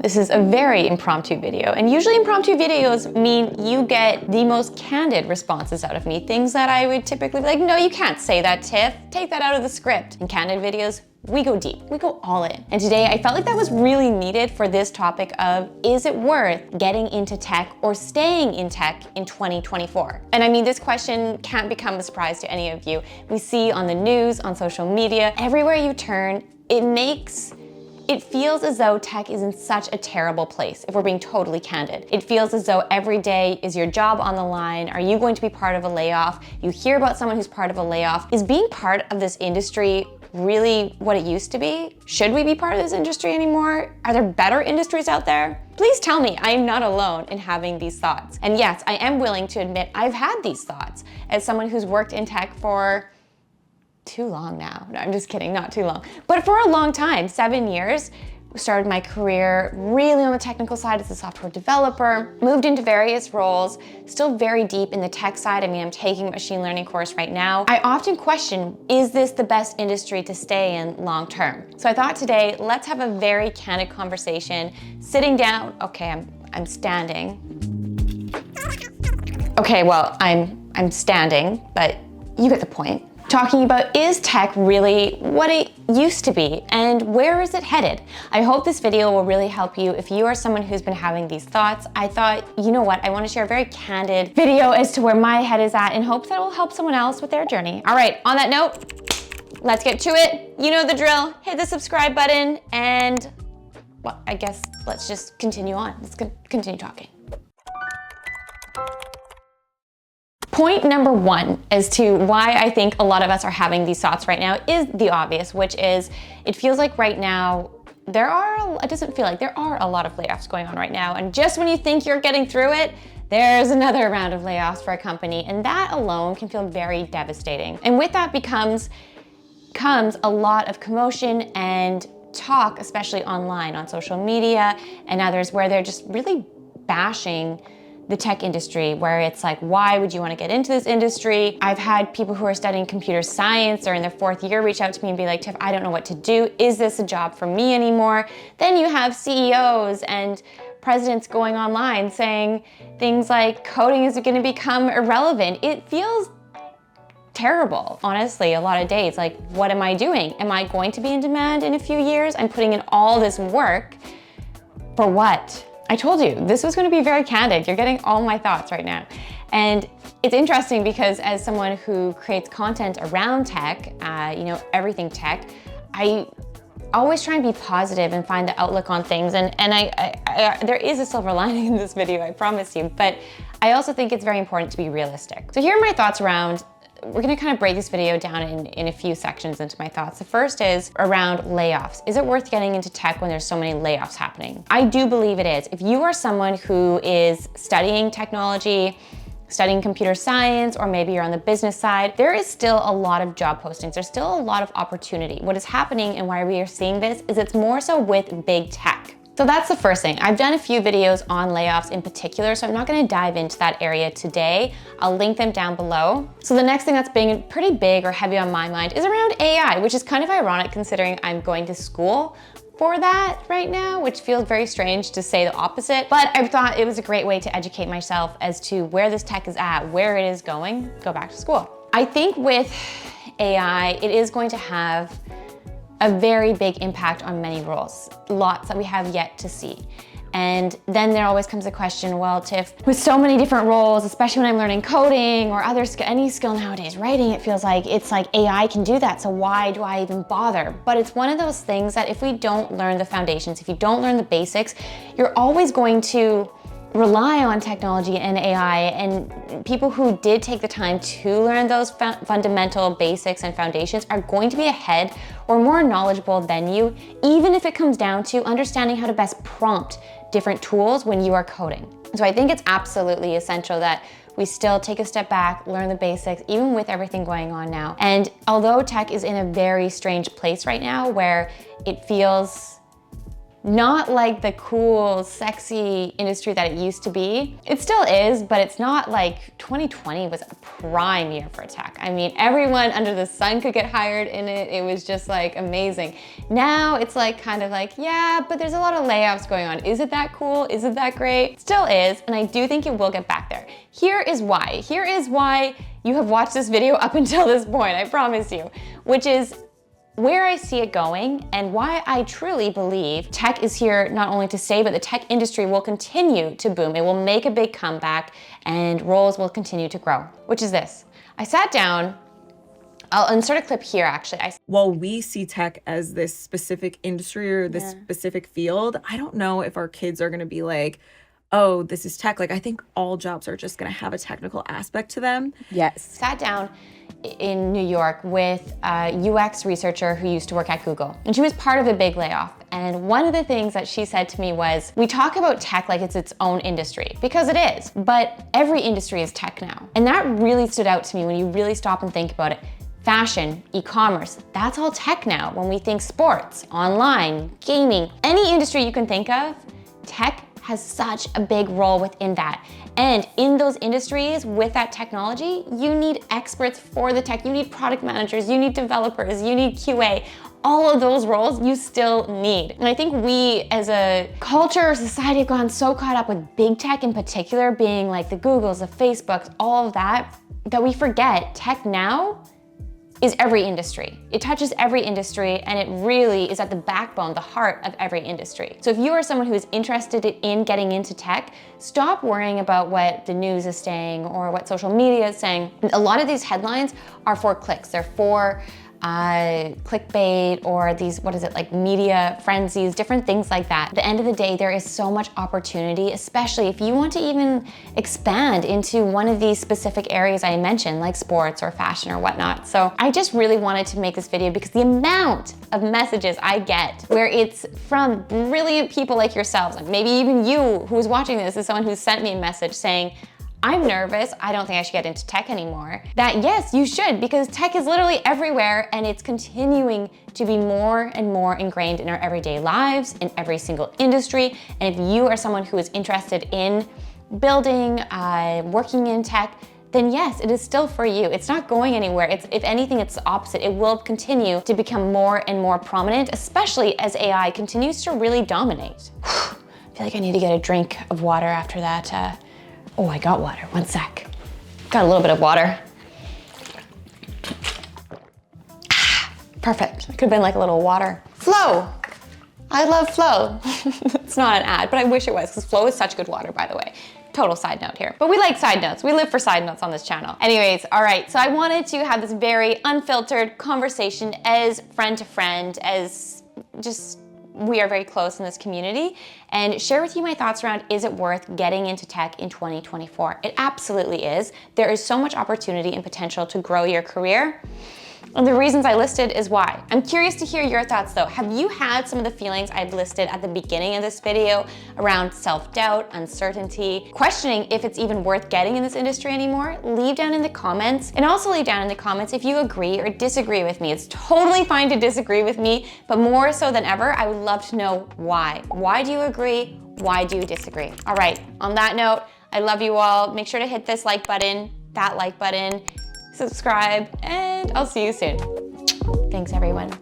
This is a very impromptu video, and usually impromptu videos mean you get the most candid responses out of me, things that I would typically be like, no, you can't say that, Tiff. Take that out of the script. In candid videos, we go deep, we go all in. And today I felt like that was really needed for this topic of, is it worth getting into tech or staying in tech in 2024? And I mean, this question can't become a surprise to any of you. We see on the news, on social media, everywhere you turn, it feels as though tech is in such a terrible place, if we're being totally candid. It feels as though every day is your job on the line. Are you going to be part of a layoff? You hear about someone who's part of a layoff. Is being part of this industry really what it used to be? Should we be part of this industry anymore? Are there better industries out there? Please tell me I'm not alone in having these thoughts. And yes, I am willing to admit I've had these thoughts as someone who's worked in tech for too long now. No, I'm just kidding, not too long. But for a long time, 7 years. Started my career really on the technical side as a software developer, moved into various roles, still very deep in the tech side. I mean, I'm taking a machine learning course right now. I often question, is this the best industry to stay in long term? So I thought today, let's have a very candid conversation, sitting down. Okay, I'm standing. Okay, well, I'm standing, but you get the point. Talking about, is tech really what it used to be and where is it headed? I hope this video will really help you if you are someone who's been having these thoughts. I thought, you know what, I want to share a very candid video as to where my head is at in hopes that it will help someone else with their journey. All right, on that note, let's get to it. You know the drill, hit the subscribe button and, well, I guess let's just continue on. Let's continue talking. Point number one as to why I think a lot of us are having these thoughts right now is the obvious, which is it feels like right now there are a lot of layoffs going on right now. And just when you think you're getting through it, there's another round of layoffs for a company. And that alone can feel very devastating. And with that comes a lot of commotion and talk, especially online, on social media and others, where they're just really bashing the tech industry, where it's like, why would you want to get into this industry? I've had people who are studying computer science or in their 4th year reach out to me and be like, Tiff, I don't know what to do. Is this a job for me anymore? Then you have CEOs and presidents going online saying things like coding is going to become irrelevant. It feels terrible, honestly, a lot of days. Like, what am I doing? Am I going to be in demand in a few years? I'm putting in all this work for what? I told you, this was gonna be very candid. You're getting all my thoughts right now. And it's interesting because as someone who creates content around tech, everything tech, I always try and be positive and find the outlook on things. And there is a silver lining in this video, I promise you. But I also think it's very important to be realistic. So here are my thoughts around. We're gonna kind of break this video down in a few sections into my thoughts. The first is around layoffs. Is it worth getting into tech when there's so many layoffs happening? I do believe it is. If you are someone who is studying technology, studying computer science, or maybe you're on the business side, there is still a lot of job postings. There's still a lot of opportunity. What is happening and why we are seeing this is it's more so with big tech. So that's the first thing. I've done a few videos on layoffs in particular, so I'm not gonna dive into that area today. I'll link them down below. So the next thing that's being pretty big or heavy on my mind is around AI, which is kind of ironic considering I'm going to school for that right now, which feels very strange to say the opposite. But I thought it was a great way to educate myself as to where this tech is at, where it is going, go back to school. I think with AI, it is going to have a very big impact on many roles, lots that we have yet to see. And then there always comes the question, well, Tiff, with so many different roles, especially when I'm learning coding or any skill nowadays, writing, it feels like it's like AI can do that, so why do I even bother? But it's one of those things that if we don't learn the foundations, if you don't learn the basics, you're always going to rely on technology and AI, and people who did take the time to learn those fundamental basics and foundations are going to be ahead or more knowledgeable than you, even if it comes down to understanding how to best prompt different tools when you are coding. So I think it's absolutely essential that we still take a step back, learn the basics, even with everything going on now. And although tech is in a very strange place right now where it feels not like the cool, sexy industry that it used to be. It still is, but it's not like 2020 was a prime year for tech. I mean, everyone under the sun could get hired in it. It was just like amazing. Now it's like kind of like, yeah, but there's a lot of layoffs going on. Is it that cool? Is it that great? Still is, and I do think it will get back there. Here is why. Here is why you have watched this video up until this point, I promise you, which is where I see it going and why I truly believe tech is here not only to stay, but the tech industry will continue to boom. It will make a big comeback and roles will continue to grow, which is this. I sat down, I'll insert a clip here actually. While we see tech as this specific industry or this specific field, I don't know if our kids are gonna be like, oh, this is tech. Like, I think all jobs are just gonna have a technical aspect to them. Yes. Sat down in New York with a UX researcher who used to work at Google. And she was part of a big layoff. And one of the things that she said to me was, we talk about tech like it's its own industry, because it is, but every industry is tech now. And that really stood out to me when you really stop and think about it. Fashion, e-commerce, that's all tech now. When we think sports, online, gaming, any industry you can think of, tech has such a big role within that. And in those industries with that technology, you need experts for the tech. You need product managers, you need developers, you need QA. All of those roles you still need. And I think we as a culture or society have gone so caught up with big tech in particular, being like the Googles, the Facebooks, all of that we forget tech now is every industry. It touches every industry and it really is at the backbone, the heart of every industry. So if you are someone who is interested in getting into tech, stop worrying about what the news is saying or what social media is saying. A lot of these headlines are for clicks. They're for clickbait or these, what is it, like media frenzies, different things like that. At the end of the day, there is so much opportunity, especially if you want to even expand into one of these specific areas I mentioned, like sports or fashion or whatnot. So I just really wanted to make this video because the amount of messages I get where it's from brilliant people like yourselves, like maybe even you who's watching this is someone who sent me a message saying, I'm nervous, I don't think I should get into tech anymore. That yes, you should, because tech is literally everywhere and it's continuing to be more and more ingrained in our everyday lives, in every single industry. And if you are someone who is interested in building, working in tech, then yes, it is still for you. It's not going anywhere. If anything, it's the opposite. It will continue to become more and more prominent, especially as AI continues to really dominate. I feel like I need to get a drink of water after that. Oh, I got water, 1 sec. Got a little bit of water. Perfect, it could have been like a little water. Flow, I love Flow. It's not an ad, but I wish it was, because Flow is such good water, by the way. Total side note here. But we like side notes. We live for side notes on this channel. Anyways, all right, so I wanted to have this very unfiltered conversation as friend to friend, as just, we are very close in this community, and share with you my thoughts around, is it worth getting into tech in 2024? It absolutely is. There is so much opportunity and potential to grow your career. And the reasons I listed is why. I'm curious to hear your thoughts though. Have you had some of the feelings I've listed at the beginning of this video around self-doubt, uncertainty, questioning if it's even worth getting in this industry anymore? Leave down in the comments, and also leave down in the comments if you agree or disagree with me. It's totally fine to disagree with me, but more so than ever, I would love to know why. Why do you agree? Why do you disagree? All right, on that note, I love you all. Make sure to hit this like button, that like button, subscribe, and I'll see you soon. Thanks everyone.